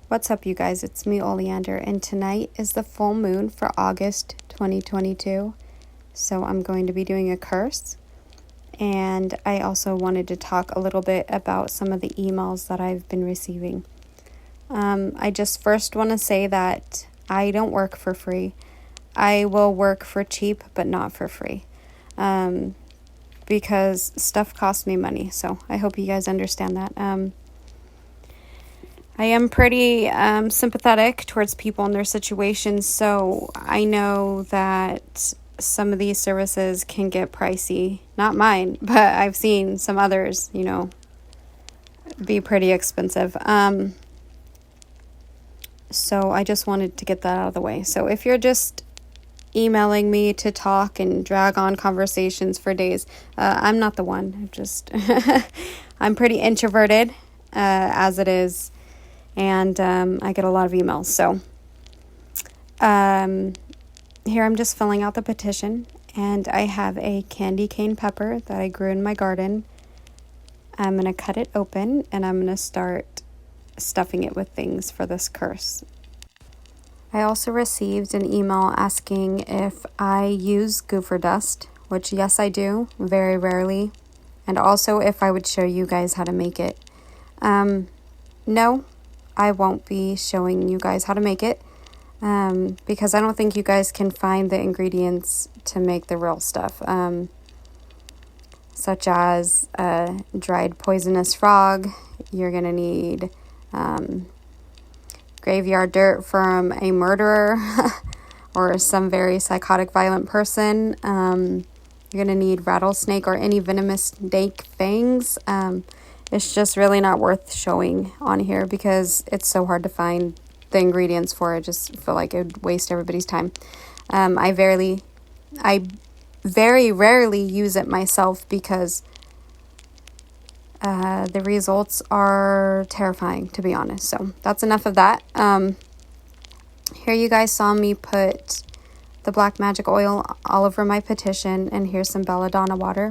What's up, you guys? It's me, Oleander, and tonight is the full moon for August 2022. So I'm going to be doing a curse. And I also wanted to talk a little bit about some of the emails that I've been receiving. I just first want to say that I don't work for free. I will work for cheap, but not for free. Because stuff costs me money. So I hope you guys understand that. I am pretty sympathetic towards people in their situations, so I know that some of these services can get pricey. Not mine, but I've seen some others, be pretty expensive. So I just wanted to get that out of the way. So if you're just emailing me to talk and drag on conversations for days, I'm not the one. I'm pretty introverted as it is. And I get a lot of emails. So here I'm just filling out the petition, and I have a candy cane pepper that I grew in my garden. I'm going to cut it open, and I'm going to start stuffing it with things for this curse. I also received an email asking if I use gopher dust, which yes, I do, very rarely, and also if I would show you guys how to make it. No, I won't be showing you guys how to make it because I don't think you guys can find the ingredients to make the real stuff, such as dried poisonous frog. You're going to need graveyard dirt from a murderer or some very psychotic, violent person. You're going to need rattlesnake or any venomous snake fangs. It's just really not worth showing on here because it's so hard to find the ingredients for it. I just feel like it would waste everybody's time. I very rarely use it myself because the results are terrifying, to be honest. So that's enough of that. Here you guys saw me put the black magic oil all over my petition, and here's some belladonna water.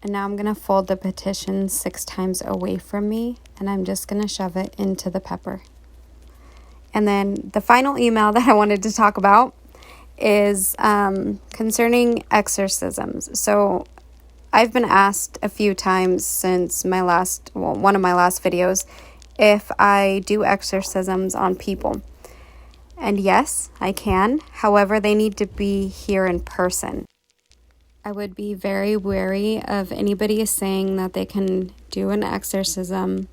And now I'm going to fold the petition 6 times away from me, and I'm just going to shove it into the pepper. And then the final email that I wanted to talk about is concerning exorcisms. So I've been asked a few times since one of my last videos if I do exorcisms on people. And yes, I can. However, they need to be here in person. I would be very wary of anybody saying that they can do an exorcism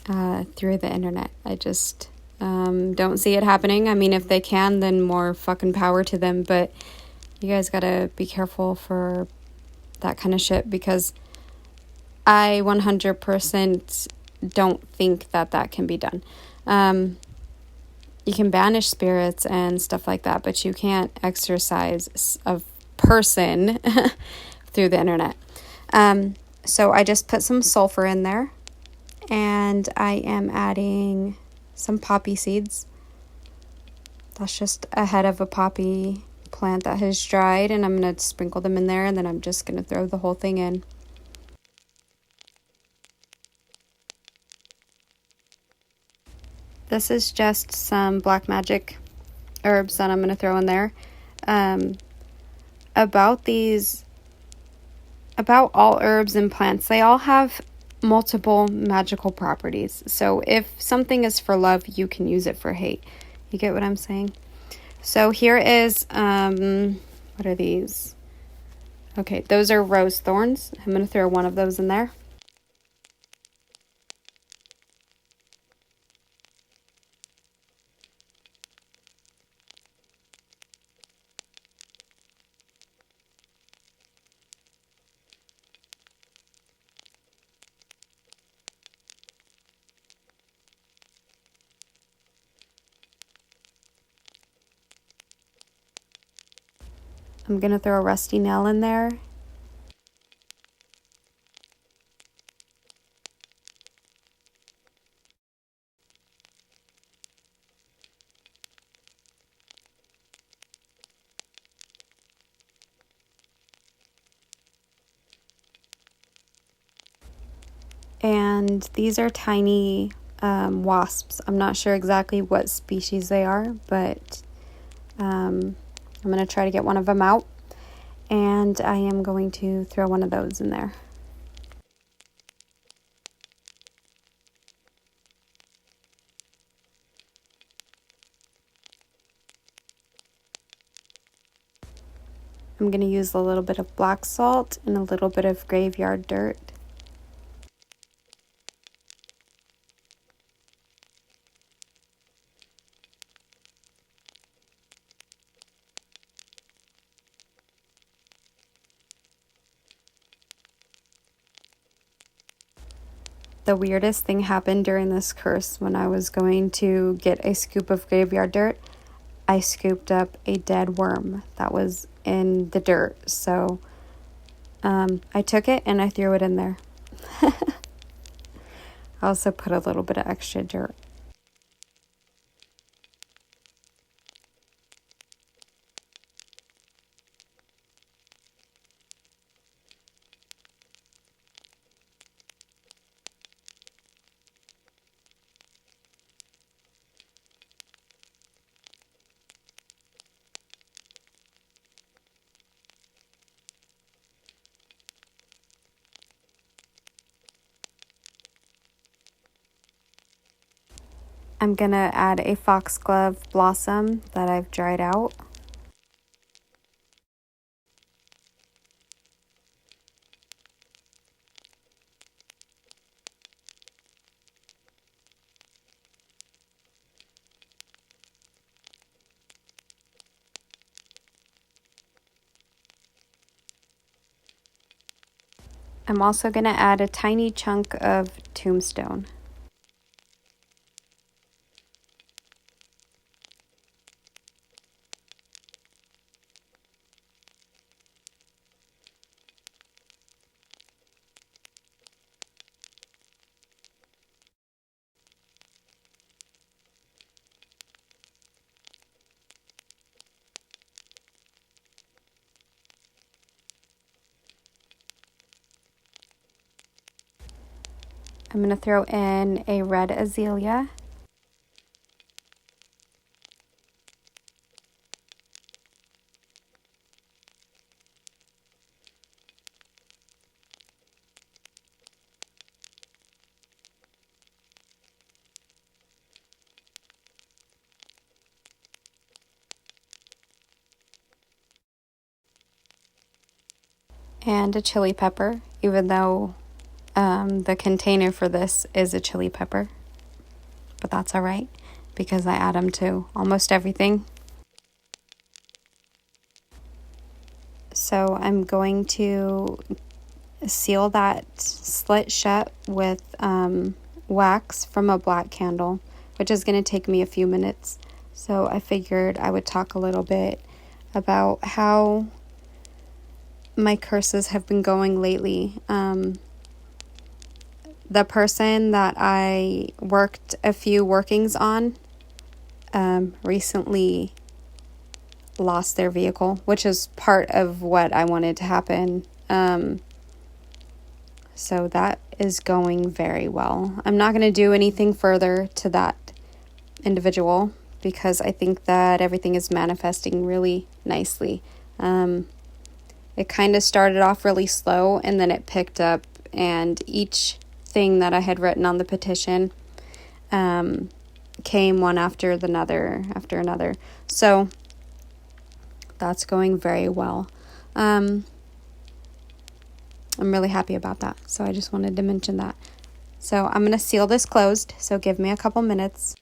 through the internet. I just don't see it happening. I mean, if they can, then more fucking power to them. But you guys gotta be careful for that kind of shit because I 100% don't think that can be done. You can banish spirits and stuff like that, but you can't exorcise a person through the internet. So I just put some sulfur in there, and I am adding some poppy seeds. That's just a head of a poppy plant that has dried, and I'm going to sprinkle them in there, and then I'm just going to throw the whole thing in. This is just some black magic herbs that I'm going to throw in there. About all herbs and plants, they all have multiple magical properties. So if something is for love, you can use it for hate. You get what I'm saying? So here is, what are these? Okay, those are rose thorns. I'm going to throw one of those in there. I'm going to throw a rusty nail in there. And these are tiny wasps. I'm not sure exactly what species they are, but I'm going to try to get one of them out. And I am going to throw one of those in there. I'm going to use a little bit of black salt and a little bit of graveyard dirt. The weirdest thing happened during this curse. When I was going to get a scoop of graveyard dirt, I scooped up a dead worm that was in the dirt. So I took it and I threw it in there. I also put a little bit of extra dirt. I'm going to add a foxglove blossom that I've dried out. I'm also going to add a tiny chunk of tombstone. I'm going to throw in a red azalea. And a chili pepper, even though the container for this is a chili pepper. But that's all right because I add them to almost everything. So I'm going to seal that slit shut with wax from a black candle, which is going to take me a few minutes. So I figured I would talk a little bit about how my curses have been going lately. The person that I worked a few workings on recently lost their vehicle, which is part of what I wanted to happen. So that is going very well. I'm not going to do anything further to that individual because I think that everything is manifesting really nicely. It kind of started off really slow and then it picked up, and each thing that I had written on the petition came one after another. So that's going very well. I'm really happy about that. So I just wanted to mention that. So I'm going to seal this closed. So give me a couple minutes.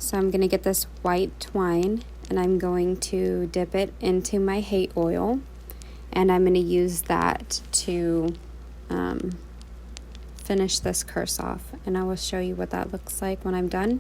So I'm going to get this white twine and I'm going to dip it into my hate oil, and I'm going to use that to finish this curse off, and I will show you what that looks like when I'm done.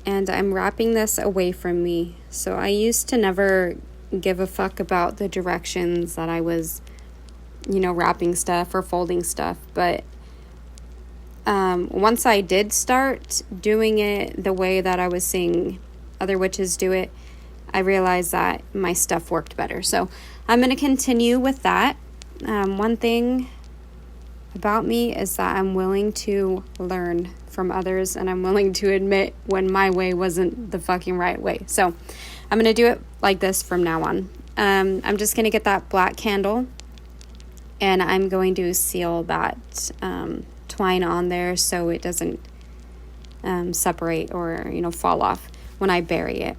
And I'm wrapping this away from me. So I used to never give a fuck about the directions that I was, wrapping stuff or folding stuff. But once I did start doing it the way that I was seeing other witches do it, I realized that my stuff worked better. So I'm going to continue with that. One thing about me is that I'm willing to learn from others, and I'm willing to admit when my way wasn't the fucking right way. So I'm going to do it like this from now on. I'm just going to get that black candle, and I'm going to seal that twine on there so it doesn't separate or, fall off when I bury it.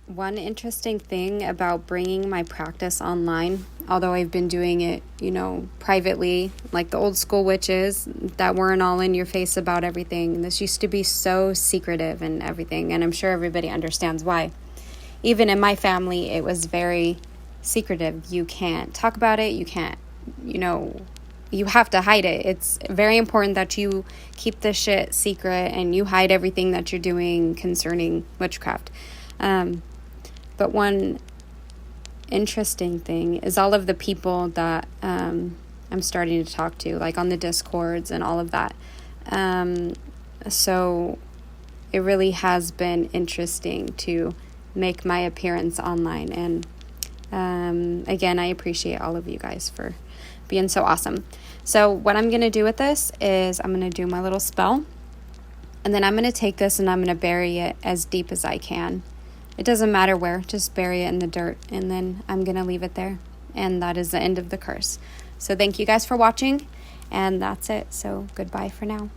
One interesting thing about bringing my practice online, although I've been doing it, privately, like the old school witches that weren't all in your face about everything. This used to be so secretive and everything, and I'm sure everybody understands why. Even in my family, it was very secretive. You can't talk about it. You can't, you have to hide it. It's very important that you keep this shit secret and you hide everything that you're doing concerning witchcraft. But one interesting thing is all of the people that I'm starting to talk to, like on the Discords and all of that. So it really has been interesting to make my appearance online. And again, I appreciate all of you guys for being so awesome. So what I'm going to do with this is I'm going to do my little spell. And then I'm going to take this and I'm going to bury it as deep as I can. It doesn't matter where, just bury it in the dirt, and then I'm going to leave it there. And that is the end of the curse. So thank you guys for watching, and that's it. So goodbye for now.